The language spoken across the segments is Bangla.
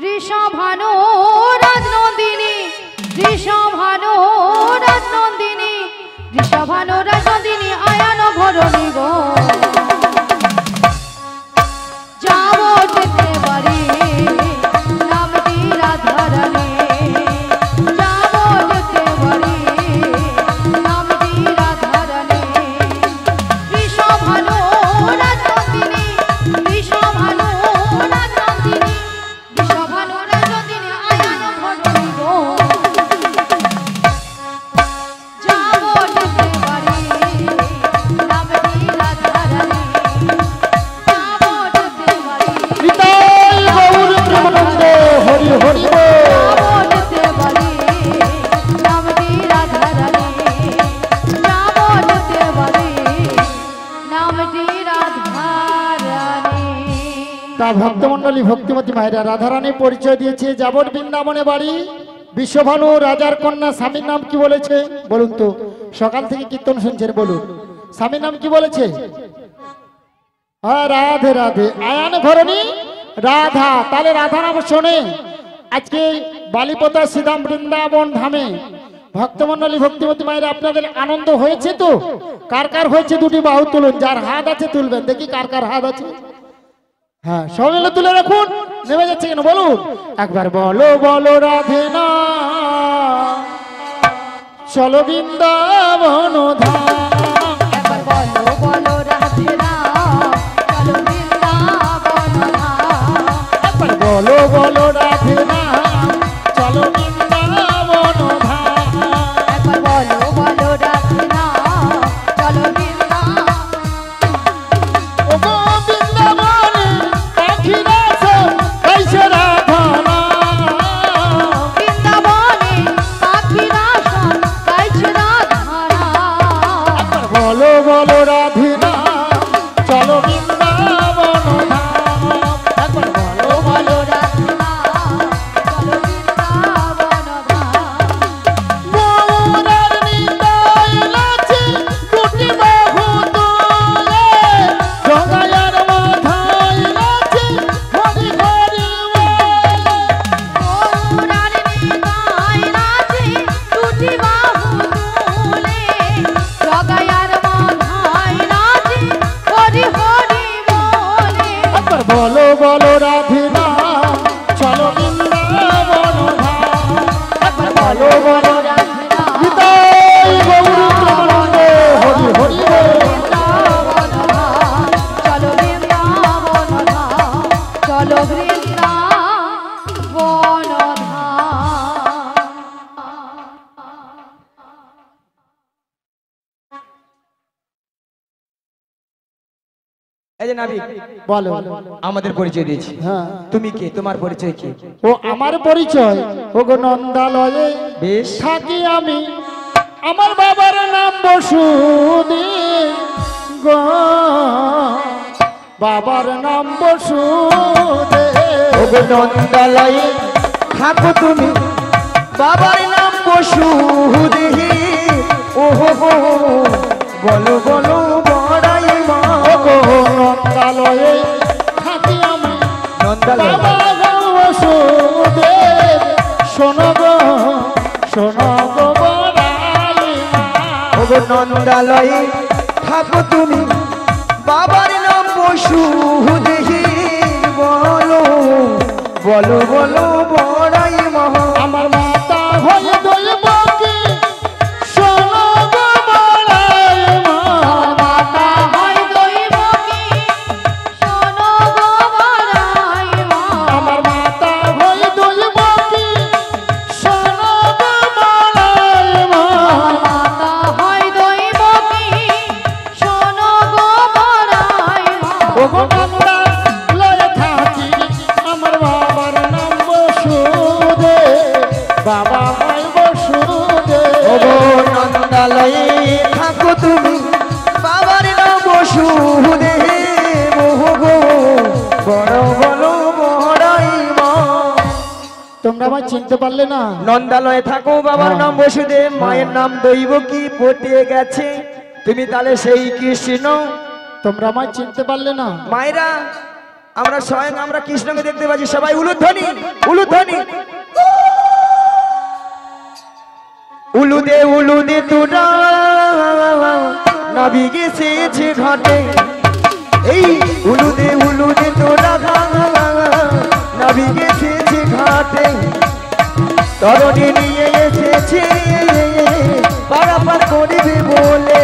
বৃষভানু রাজনন্দিনী বৃষভানু রাজনন্দিনী বৃষভানু রাজনন্দিনী আয়ান ভরণী গো যাব যেতে পারি নামটি রাধারানী যাব যেতে পারি নামটি রাধারানী বৃষভানু রাজনন্দিনী বৃষভানু রাজনন্দিনী বৃষভানু রাজনন্দিনী আয়ান ভরণী গো যাব যেতে পারি নামটি রাধারানী যাব যেতে পারি নিতাই গৌর প্রেমানন্দ হরি হরি যাব যেতে পারি নামটি রাধারানী যাব যেতে পারি নামটি রাধারানী। তা ভক্তমণ্ডলী ভক্তিমতী মায়েরা রাধারানী পরিচয় দিয়েছে যাবট বৃন্দাবনে বাড়ি বিশ্বভানু রাজার কন্যা স্বামীর নাম কি বলেছে বলুন তো সকাল থেকে কীর্তন শুনছেন বলুন স্বামীর নাম কি বলেছে হ্যাঁ রাধে রাধে আয়ান ভরণী রাধা তাহলে রাধা নাম শোনে আজকে বালিপতা শ্রীধাম বৃন্দাবন ধামে ভক্তমণ্ডলী ভক্তিমতী মায়েরা আপনাদের আনন্দ হয়েছে তো কার কার হয়েছে দুটি বাহু তুলুন যার হাত আছে তুলবেন দেখি কার কার হাত আছে হ্যাঁ সবাই মিলে তুলে রাখুন নেমে যাচ্ছে কেন বলুন একবার বলো বলো রাধে না চলো বৃন্দাবন ধাম একবার বলো বলো রাধে রাম চলো বৃন্দাবন ধাম একবার বলো বলো রাধে না চলো বৃন্দাবন ধাম একবার বলো বলো রাধে রাম চলো বৃন্দাবন ও গো বৃন্দাবনে পাখিরা সব গাইছে রাধা নাম। বৃন্দাবনে পাখিরা সব গাইছে রাধারা একবার বলো বলো রাধে না চলো বৃন্দাবন ধাম একবার বলো বলো রাধে রাম চলো বৃন্দাবন ধাম গৌরার নিতাই নাচে দুটি বাহু তোলে জগায়ার মাথায় নাচে হরি হরি বলে গৌরার নিতাই নাচে দুটি বাহু তুলে জগায়ার মাথায় নাচে হরি হরি বলে একবার বলো বলো রাধে না চলো বৃন্দাবন ধাম একবার বলো বলো রাধে রাম নিতাই গৌর প্রেমানন্দ হরি হরি বল বৃন্দাবন ধাম চলো বৃন্দাবন ধাম চলো বৃন্দাবন এই যে নাবিক বলো আমাদের পরিচয় দিয়েছি হ্যাঁ তুমি কে তোমার পরিচয় কি ও আমার পরিচয় ও গো নন্দালয়ে বেশ থাকি আমি আমার বাবার নাম বসুদেব গো বাবার নাম বসুদেব ওগো নন্দালয়ে থাকো তুমি বাবার নাম বসুদেহি ওহো হো বলো বলো বড়াই মা ও গো নন্দালয়ে থাকি আমি নন্দালয় বাবার নাম বসুদেব শোনো গো বড়াই মা। ওগো নন্দালয়ে থাকো তুমি বাবার নাম বসুদেহি বলো বলো বলো বড়াই মা আমার মাতা হয়ে দইব কি শোনো গো বড়াই মা মাতা হয় দৈব কি শোনো গো বড়াই মা আমার মাতা হয়ে দইব কি শোনো গো বড়াই মা মাতা হয় দৈব কি শোনো গো বড়াই মা ও গো নন্দা লয়ে থাকি আমার বাবার নাম বসুদেব বাবা হয় বসুদেব ওগো নন্দালয়ে থাকো তুমি বাবার নাম বসুদেব ওগো বড় বলো বড়াই মা তোমরা আমায় চিনতে পারলে না নন্দালয়ে থাকো বাবার নাম বসুদেব মায়ের নাম দৈবকী পটিয়ে গেছে তুমি তাহলে সেই কৃষ্ণ তোমরা আমায় চিনতে পারলে না মায়েরা আমরা স্বয়ং আমরা কৃষ্ণকে দেখতে পাচ্ছি সবাই উলুধ্বনি উলুধ্বনি উলুদে তোরা নাবি গেছে ঘাটে এই উলুদে তোরা নাবি গেছে ঘাটে তরণী নিয়ে এসেছে পারাপার করিবে বলে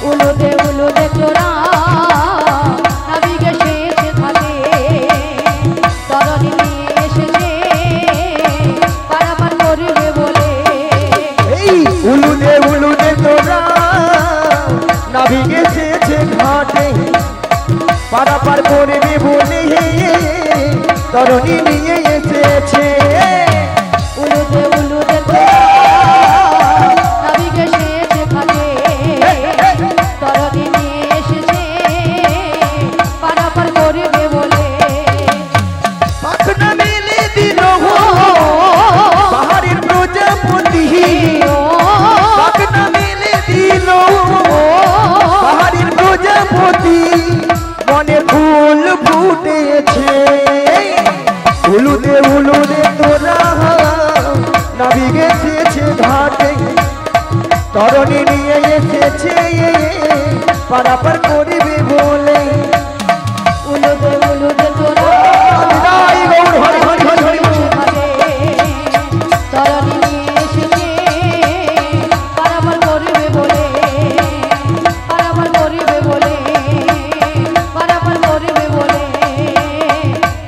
উলুদে তোরা নাবিকে শেষ ঘাটে তরণী নিয়ে এসেছে পারাপার করিবে বলে এই উলুদে তোরা নাবি গেছে ঘাটে পারাপার করিবে বলে তরণী নিয়ে এসেছে উলুদে তোরা নাবিকে শেষ ঘাটে তরণী নিয়ে এসেছে পারাপার করিবে বলে পাখনা মেলে দিল পাহাড়ের প্রজাপতি পাখনা মেলে দিল পাহাড়ের প্রজাপতি মনে ফুল ফুটেছে উলুদে তোরা নাবি গেছে ঘাটে তরণী নিয়ে এসেছে পারাপার করিবে বলে উলুদে তোরা বিদায় গৌর হরি হরি হরি হরি বল। তরণী নিয়ে এসেছে পারাপার করিবে বলে পারাপার করিবে বলে পারাপার করিবে বলে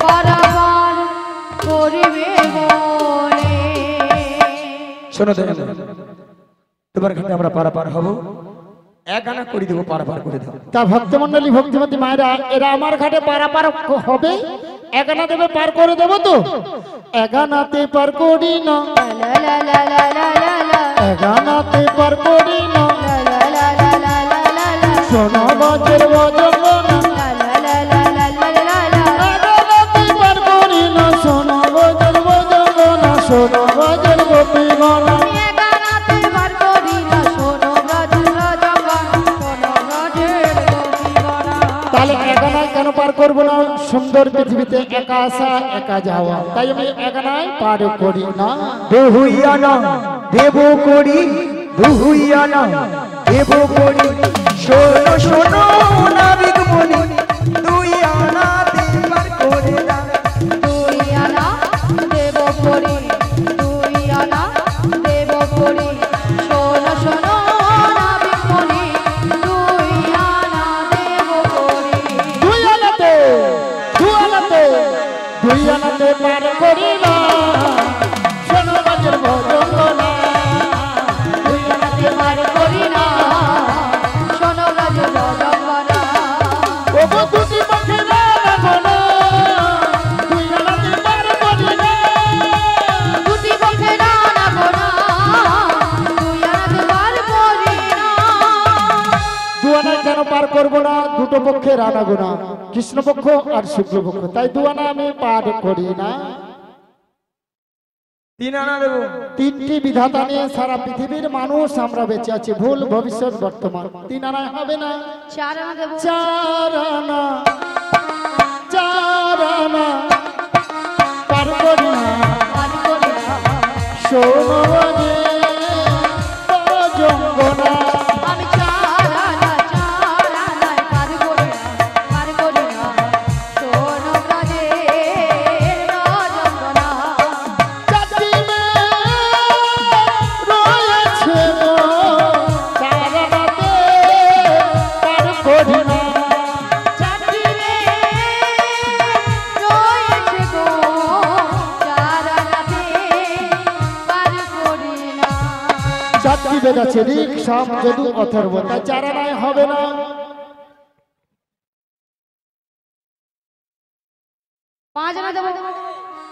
পারাপার করিবে বলে শোনো দেখো তোমার ঘাটে আমরা পারাপার হব এক আনা করে দেবো পারাপার করে দাও তা ভক্তমন্ডলী ভক্তিমতী মায়েরা এরা আমার ঘাটে পারাপার হবে একানা দেবে পার করে দেবো তো একানাতে পার করি না লা লা লা লা লা লা লা একানাতে পার করি না লা লা লা লা লা লা লা লা শোনো বজর বজর না লা লা লা লা লা লা লা লা একানাতে পার করি না শোনো বজর বজর না শোনো বজর গোপী গনা একানাতে বার করি না শোনো ব্রজের জগন শোনো ব্রজের গোপীগণা তাহলে একানায় কেন পার করবো না সুন্দর পৃথিবীতে একা আসা একা যাওয়া তাই আমি একানায় পার করি না দুহুইয়ানা দেব করি দুহুইয়ানা দেব করি শোনো শোনো নাবিক মনি দুই আনা দেবার করে দাও দুই আনা দেব করি দুই আনা দেব করি শোনো শোনো নাবিক মনি দুই আনা দেব করি দুই আনাতে পার করি না শোনো বাজের ভজন না দুই আনাতে পার করি না শোনো ব্রজের জগন্না ও গো দুটি পক্ষে না না দুই আনাতে পার করি না দুটি পক্ষে না না গোনা দুই আনাতে পার করি না দু আনায় কেন পার করবো না দুটো পক্ষে রানা গোনা কৃষ্ণপক্ষ আর শুক্লপক্ষ তাই দু আনা আমি পার করি না তিন আনা দেব তিনটি বিধাতা নিয়ে সারা পৃথিবীর মানুষ আমরা বেঁচে আছি ভুল ভবিষ্যৎ বর্তমান তিন আনায় হবে না চার আনা দেব চার আনা পার করি না পার করি না শোনো বাজে জঙ্গনা আমি চার আনায় পার করি না শোনো ব্রজের জগন্না চারটি রয়েছে চার আনাতে পার করি না চাঁদিনে রয়েছে গো চার আনাতে পার করি না চারটি বেদ আছে ঋক সাম যদু অথর্ব তাই চার আনায় হবে না পাঁচ আনা দেব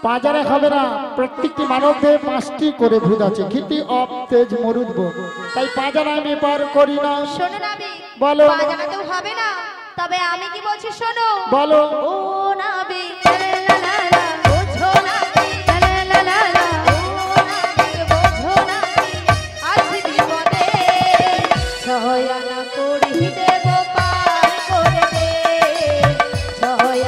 পাঁচ আনায় হবে না প্রত্যেকটি মানব দেহে 5টি করে ভূত আছে ক্ষিতি অপ তেজ মরুদ্ভ তাই পাঁচ আনায় আমি পার করি না শোনো নাবি বলো। পাঁচ আনাতেও হবে না তবে আমি কি বলছি শোনো বলো ও নাবি লা লা লা বোঝো নাবি লা লা লা লা ও নাবি বোঝো নাবি আজ বিপদে ছয় আনা করি দেব পার করে দে ছয়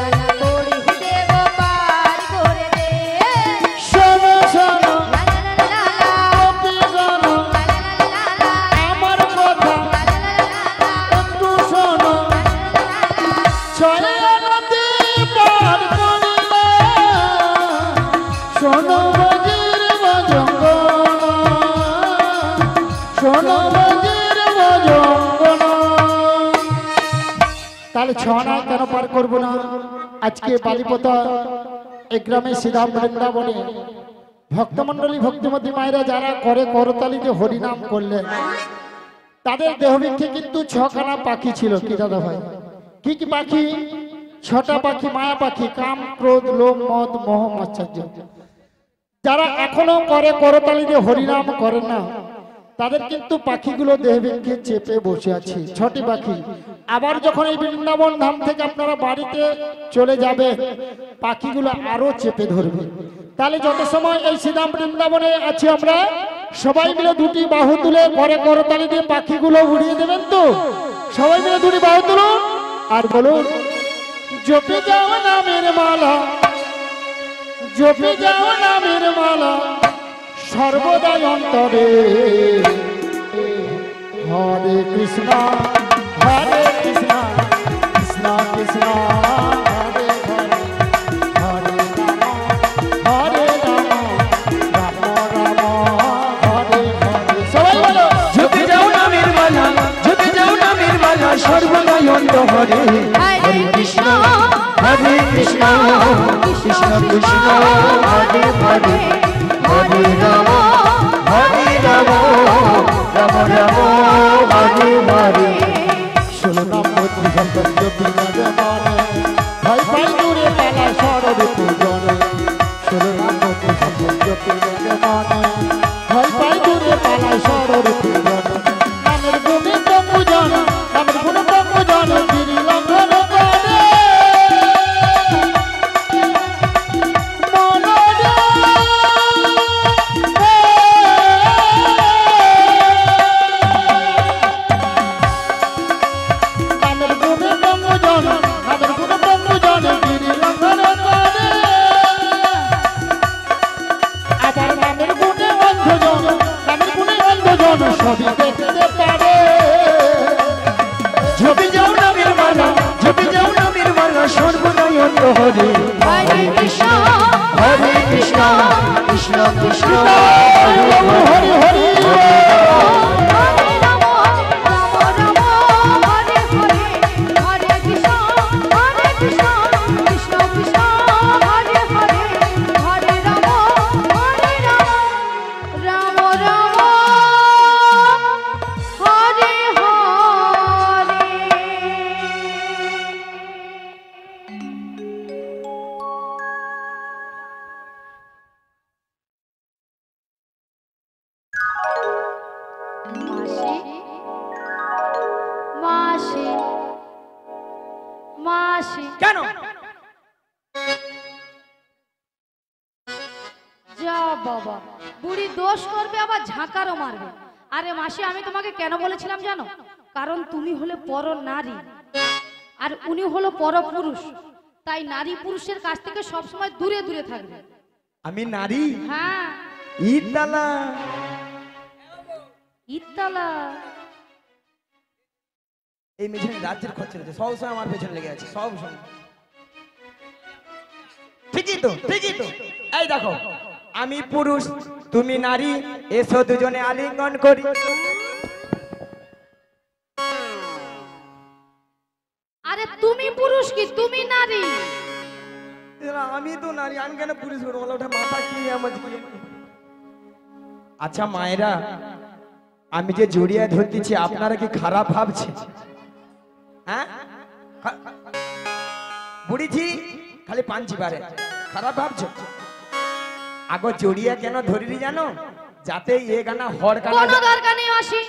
শোনো বাজির বাজঙ্গনা, শোনো বাজির বাজঙ্গনা। তাহলে ছনা কেন পার করবো না? আজকে বালিপোতা এই গ্রামে শ্রীরাম বৃন্দাবনে ভক্তমণ্ডলী ভক্তিমতী মায়েরা যারা করে করতালিতে হরিনাম করলেন, তাদের দেহবৃক্ষে কিন্তু ছখানা পাখি ছিল। কি দাদা ভাই, কি কি পাখি? ছটা পাখি, মায়া পাখি, কাম ক্রোধ লোভ মদ মোহ মাশ্চর্য। যারা এখনো করে করতালিতে হরিনাম করেন না, তাদের কিন্তু পাখিগুলো দেহবৃক্ষে চেপে বসে আছে, ছটি পাখি। আবার যখন এই বৃন্দাবন ধাম থেকে আপনারা বাড়িতে চলে যাবে, পাখিগুলো আরো চেপে ধরবে। তাহলে যত সময় এই শ্রীরাম বৃন্দাবনে আছি আমরা, সবাই মিলে দুটি বাহু তুলে ঘরে করতালি দিয়ে পাখিগুলো উড়িয়ে দেবেন তো? সবাই মিলে দুটি বাহু তুলুন আর বলুন, জপে যাও নামের মালা, জপে যাও নামের মালা সর্বদাই অন্তরে। হরে কৃষ্ণ হরে কৃষ্ণ কৃষ্ণ কৃষ্ণ হরে হরে, হরে রাম হরে রাম রাম রাম হরে হরে। সবাই বলো, ঝুঁকে যাও নামের মালা, ঝুঁকে যাও নামের মালা সর্বদাই অন্তরে। হরে কৃষ্ণ হরে কৃষ্ণ কৃষ্ণ কৃষ্ণ হরে হরে, হরে রাম হরে রাম রাম রাম হরে হরে। ষোলো নাম মধ্যে সন্তোষ বিনোদে মনে, ভাই ভাই দূরে পালা শরদ পূজনে। ষোলো নাম মধ্যে সন্তোষ বিনোদে মনে, ভাই ভাই দূরে পালা শরদ পূজনে। নামের গুণে তো পূজন, নামের গুণে তো পূজন, গিরি লঙ্ঘন করে সবই দেখতে পারে। ঝুঁকে যাও নামের মালা, ঝুঁকে যাও নামের মালা সর্বদাই অন্তরে। হরে কৃষ্ণ হরে কৃষ্ণ কৃষ্ণ কৃষ্ণ হরি হরি হরি হরে রাম রাম রাম হরে হরে, হরে কৃষ্ণ কৃষ্ণ কৃষ্ণ হরে হরে, হরে রাম রাম রাম হরে হরে। মাসি মাসি মাসি কেন? যা বাবা, বুড়ি দোষ করবে আবার ঝাঁকারও মারবে। আরে মাসি, আমি তোমাকে কেন বলেছিলাম জানো? কারণ তুমি হলে পর নারী আর উনি হলো পর পুরুষ, তাই নারী পুরুষের কাছ থেকে সবসময় দূরে দূরে থাকবে। আমি নারী? হ্যাঁ, ইতালা ইত্তালা। এই মেশিনে রাজ্যের খরচা রয়েছে, সব সময় আমার পেছনে লেগে আছে, সব সময়। ঠিকই তো, ঠিকই তো। এই দেখো, আমি পুরুষ তুমি নারী, এসো দুজনে আলিঙ্গন করি। আরে তুমি পুরুষ কি তুমি নারী? আমি তো নারী, আমি কেন পুরুষ করবো? বলো, ওটা মাথা কি আমার কি? আচ্ছা মায়েরা, আমি যে জড়িয়ে ধরতেছি আপনারা কি খারাপ ভাবছে? হ্যাঁ, বুড়িছি খালি পাঞ্চি পারে, খারাপ ভাবছো? আগো জড়িয়ে কেন ধরিনি জানো? যাতে এ গানা হর কোনো গানা। দরকার নেই মাসি,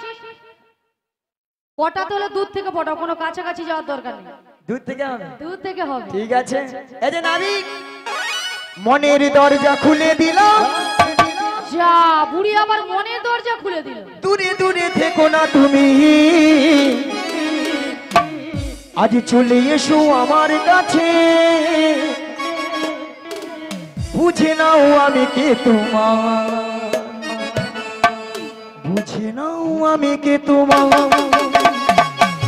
পটাতে হলে দূর থেকে পটাও, কোনো কাছাকাছি যাওয়ার দরকার নেই। দূর থেকে হবে? দূর থেকে হবে। ঠিক আছে। এই যে নাবিক, মনের দরজা খুলে দিলাম। যা, বুড়ি আবার মনের দরজা খুলে দিল। দূরে দূরে থেকো না তুমি, আজ চলে এসো আমার কাছে। বুঝে নাও আমি কে তোমার, বুঝে নাও আমি কে তোমার।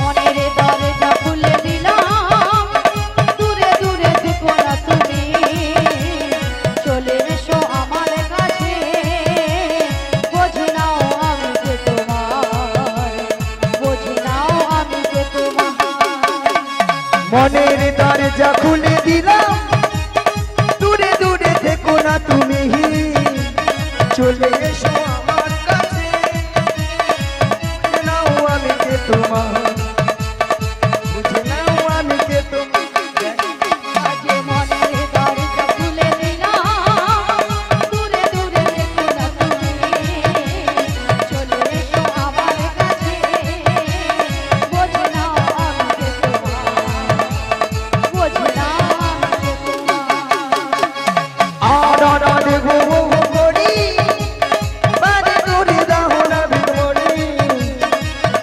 মনের দরজা খুলে দিলাম, দূরে দূরে থেকো না তুমি, চলে এসো আমার তুমি চলে এসো আমার কাছে নাও আমি কে তোমার বুঝে নাও আমি কে তোমার আজ মনের দরজা খুলে দিলাম দূরে দূরে দেখো না তুমি চলে এসো আমার কাছে বোঝো না আমি কে তোমার বোঝো না আমি কে তোমার আড়া দেখো গড়ি বারে দূরে দাও না বিগড়ি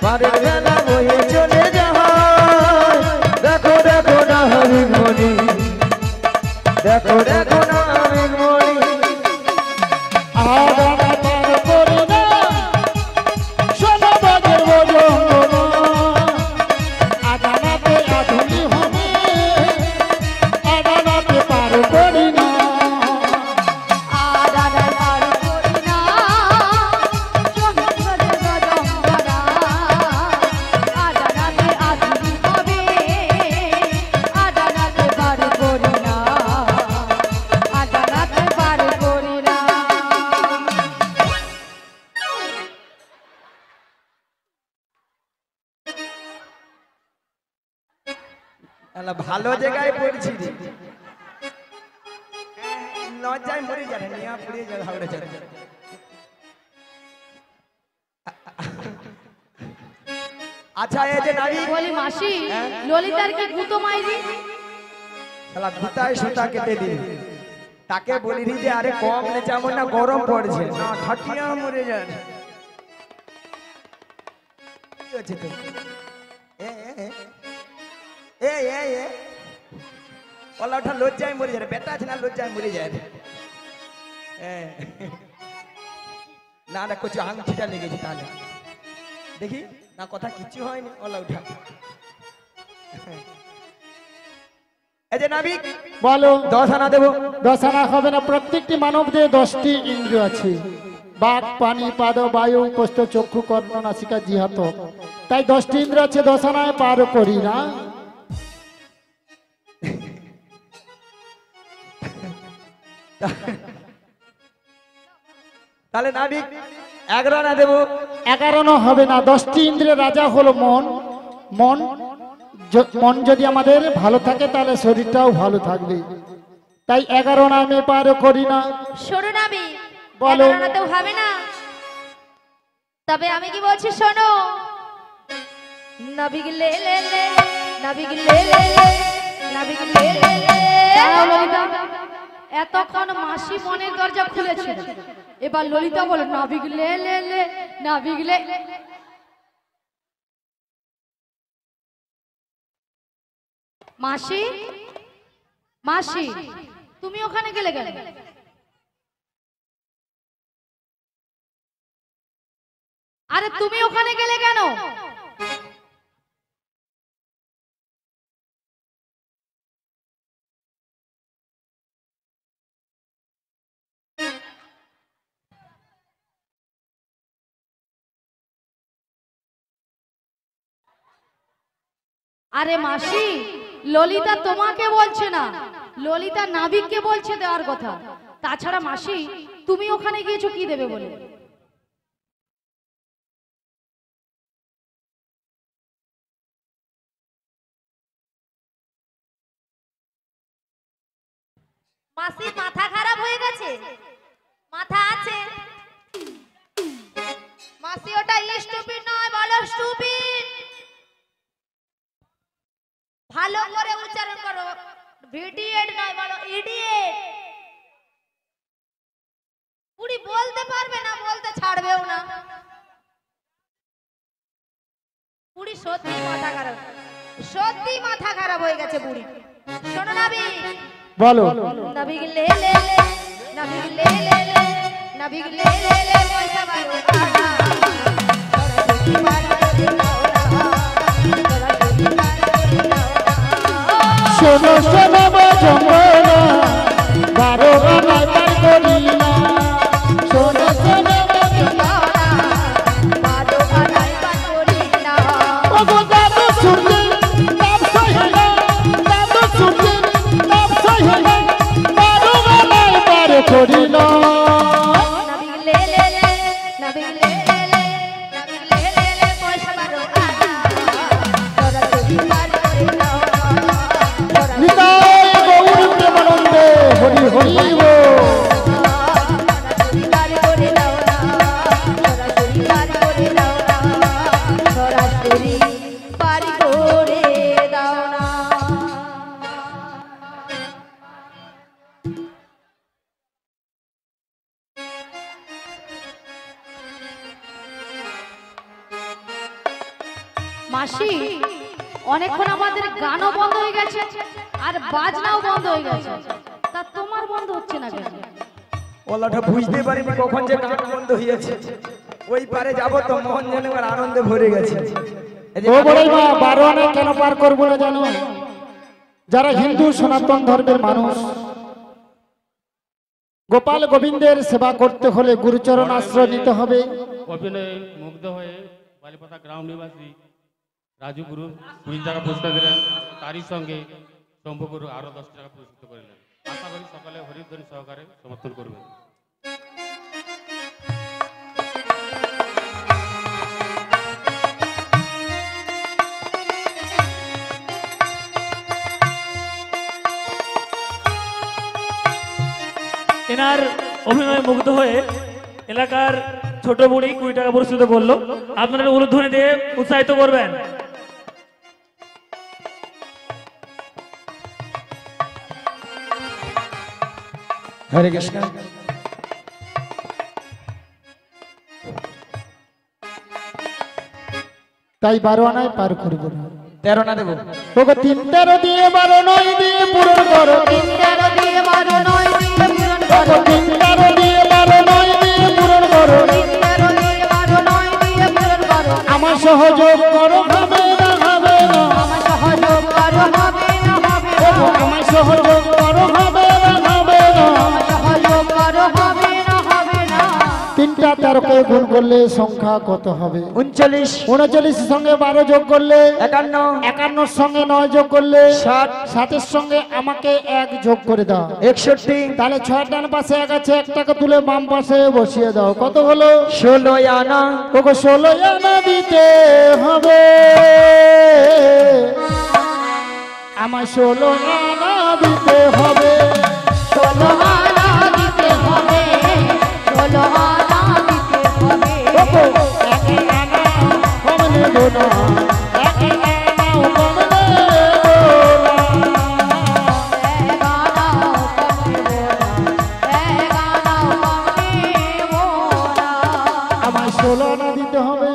বারে বেলা বয়ে চলে যায় দেখো দেখো না বিগড়ি দেখো দেখো না বিগড়ি আদানা পার করি না সোনা বাজের বজঙ্গনা আদানাতে আধুনি হবে আদানাতে পার করি না আদানা পার করি না সমুদ্রের গজঙ্গনা আদানাতে আধুনি হবে আদানাতে পার করি না আদানাতে পার করি না আলা ভালো জায়গায় পড়ছি রে লজ্জায় মরে যাবে নিয়া পুড়িয়ে যাবে হাওড়ে যাবে আচ্ছা এই যে নারী বলি মাসি ললিতার কি গুতো মাইরি শালা গুতায় সুতা কেটে দিন তাকে বলি যে আরে কম নে যেমন না গরম পড়ছে না ঠাটিয়া মরে যাবে কি হচ্ছে তো এ এ এ এ এ ওলা ওঠা লজ্জায় মরে যাবে বেটা আছে না লজ্জায় মরে যায় না না কিছু আংটিটা লেগেছে তাহলে দেখি না কথা কিচ্ছু হয়নি ওলা উঠা এই যে নাবিক বলো 10 আনা দেবো 10 আনা হবে না প্রত্যেকটি মানব দেহে 10টি ইন্দ্রিয় আছে বাক পানি পাদ বায়ু কোষ্ঠ চক্ষু কর্ণ নাসিকা জিহাত তাই 10টি ইন্দ্রিয় আছে 10 আনায় পার করি না তাহলে নাবিক 11 আনা দেবো 11 হবে না 10টি ইন্দ্রিয়ের রাজা হলো মন মন মন যদি আমাদের ভালো থাকে তাহলে শরীরটাও ভালো থাকবে তাই 11 আনা আমি পার করি না শোনো না আমি বলো। তো হবে না তবে আমি কি বলছি শোনো নবিগ লে লে লে নবিগ লে লে লে নবিগ লে লে লে ললিতা এতক্ষণ মাসি মনের দরজা খুলেছিল এবার ললিতা বলে নবিগ লে লে লে নবিগ লে মাসি মাসি তুমি ওখানে গেলে গেলে আরে তুমি ওখানে গেলে কেন আরে মাসি ললিতা তোমাকে বলছে না ললিতা নাবিককে বলছে দেওয়ার কথা তাছাড়া মাসি তুমি ওখানে গিয়েছো কি দেবে বলে মাসির মাথা খারাপ হয়ে গেছে মাথা আছে মাসি ওটা স্টুপিড নয় বলো স্টুপিড ভালো করে উচ্চারণ করো ভিডিয়েট নয় বলো ইডিয়েট পুরি বলতে পারবে না বলতে ছাড়বেও না পুরি সত্যি মাথা খারাপ হয়ে গেছে বুড়ি শোনো নাবি বলো নবিগ লে লে লে নবিগ লে লে লে নবিগ লে লে লে পয়সা বালো আনা সরস্বতী মালা শোনো শোনো বজঙ্গনা 12 আনায় পার করি না শোনো শোনো বজঙ্গনা বালো আনাই পার করি না ওগো দাদু শুনলে তাপ সহিলা দাদু শুনলে তাপ সহিলা 12 আনায় পার করি মাসি অনেকক্ষণ আমাদের গানও বন্ধ হয়ে গেছে আর বাজনাও বন্ধ হয়ে গেছে, তা তোমার বন্ধ হচ্ছে না কেন? ওলাটা বুঝতে পারিনি কখন যে গান বন্ধ হয়েছে। ওই পারে যাব তো মন যেন আমার আনন্দে ভরে গেছে। ও বড়াই মা, 12 আনা কেন পার করবো না জানো? যারা হিন্দু সনাতন ধর্মের মানুষ, গোপাল গোবিন্দের সেবা করতে হলে গুরুচরণ আশ্রয় নিতে হবে। অভিনয়ে মুগ্ধ হয়ে বালিপাতা গ্রাম নিবাসী রাজু গুরু 20 টাকা পুরস্কার দিলেন, তারই সঙ্গে শম্ভু গুরু আরো 10 টাকা পুরস্কৃত করলেন। আশা করি সকালে হরিধ্বনি সহকারে সমর্থন করবেন। এনার অভিনয়ে মুগ্ধ হয়ে এলাকার ছোট বুড়ি 20 টাকা পুরস্কৃত করলো। আপনারা উলুধ্বনি দিয়ে উৎসাহিত করবেন। হরে কৃষ্ণ। তাই 12 আনায় পার করবো না। 13 না দেবো। তোকে 3 13 দিয়ে 12 9 দিয়ে পূরণ করো। 3 13 দিয়ে 12 9 দিয়ে পূরণ করো। 3 13 দিয়ে 12 9 দিয়ে পূরণ করো। 3 13 দিয়ে 12 9 দিয়ে পূরণ করো। আমার সহযোগ করো, হবে না হবে না। আমার সহযোগ করো, হবে না হবে না। আমার সহযোগ করো, হবে না হবে না। আমার সহযোগ করো, হবে না হবে না। 3টা 13কে গুণ করলে সংখ্যা কত হবে? 39 39 সঙ্গে 12 যোগ করলে 51 51 সঙ্গে 9 যোগ করলে 60 7 সঙ্গে আমাকে 1 যোগ করে দাও। 61 তাহলে 6 ডান পাশে 1 আছে, 1টাকে তুলে বাম পাশে বসিয়ে দাও। কত হলো? 16 আনা। ওকে 16 আনা দিতে হবে। আমার 16 আনা দিতে হবে। 16 আনা দিতে হবে, 16 আনা দিতে হবে। ওকে একে আনা কমলে গোনা, একে আনা কমলে গোনা। আমার 16 আনা দিতে হবে।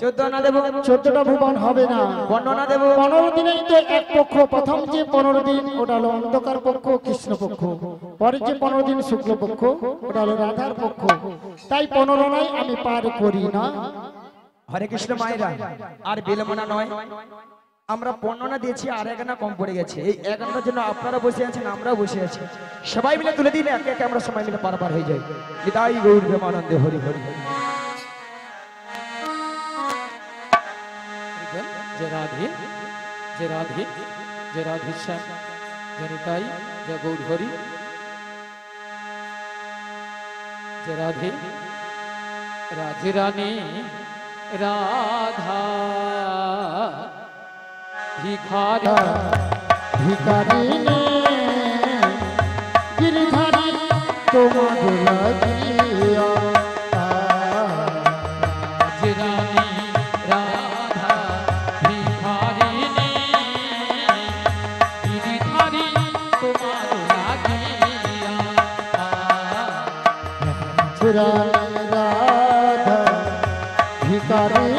14 না দেবো। 14টা ভুবন হবে না। 15 না দেবো। 15 দিনেই তো এক পক্ষ। প্রথম যে 15 দিন ওটা হলো অন্ধকার পক্ষ, কৃষ্ণ পক্ষ। পরের যে 15 দিন শুক্ল পক্ষ ওটা হলো রাধার পক্ষ। তাই 15 নাই আমি পার করি না। হরে কৃষ্ণ মায়েরা, আর বিলম্বনা নয়। আমরা 15 দিয়েছি, আর 1 আনা কম পড়ে গেছে। এই 1 আনার জন্য আপনারা বসে আছেন, আমরাও বসে আছি। সবাই মিলে তুলে দিলে একে একে আমরা সবাই মিলে পারাপার হয়ে যাই। নিতাই গৌর প্রেমানন্দে হরি হরি হরি। जय राधे जय राधे जय राधे श्याम जय निताई जय गौर हरि जय राधे राधे रानी राधा भिखारी ভিখারিণী গিরিধারী তোমার লাগিয়া। राधे रानी राधा भिखारिणी गिरिधारी तुम्हार लागिया রাধা ভিখারিণী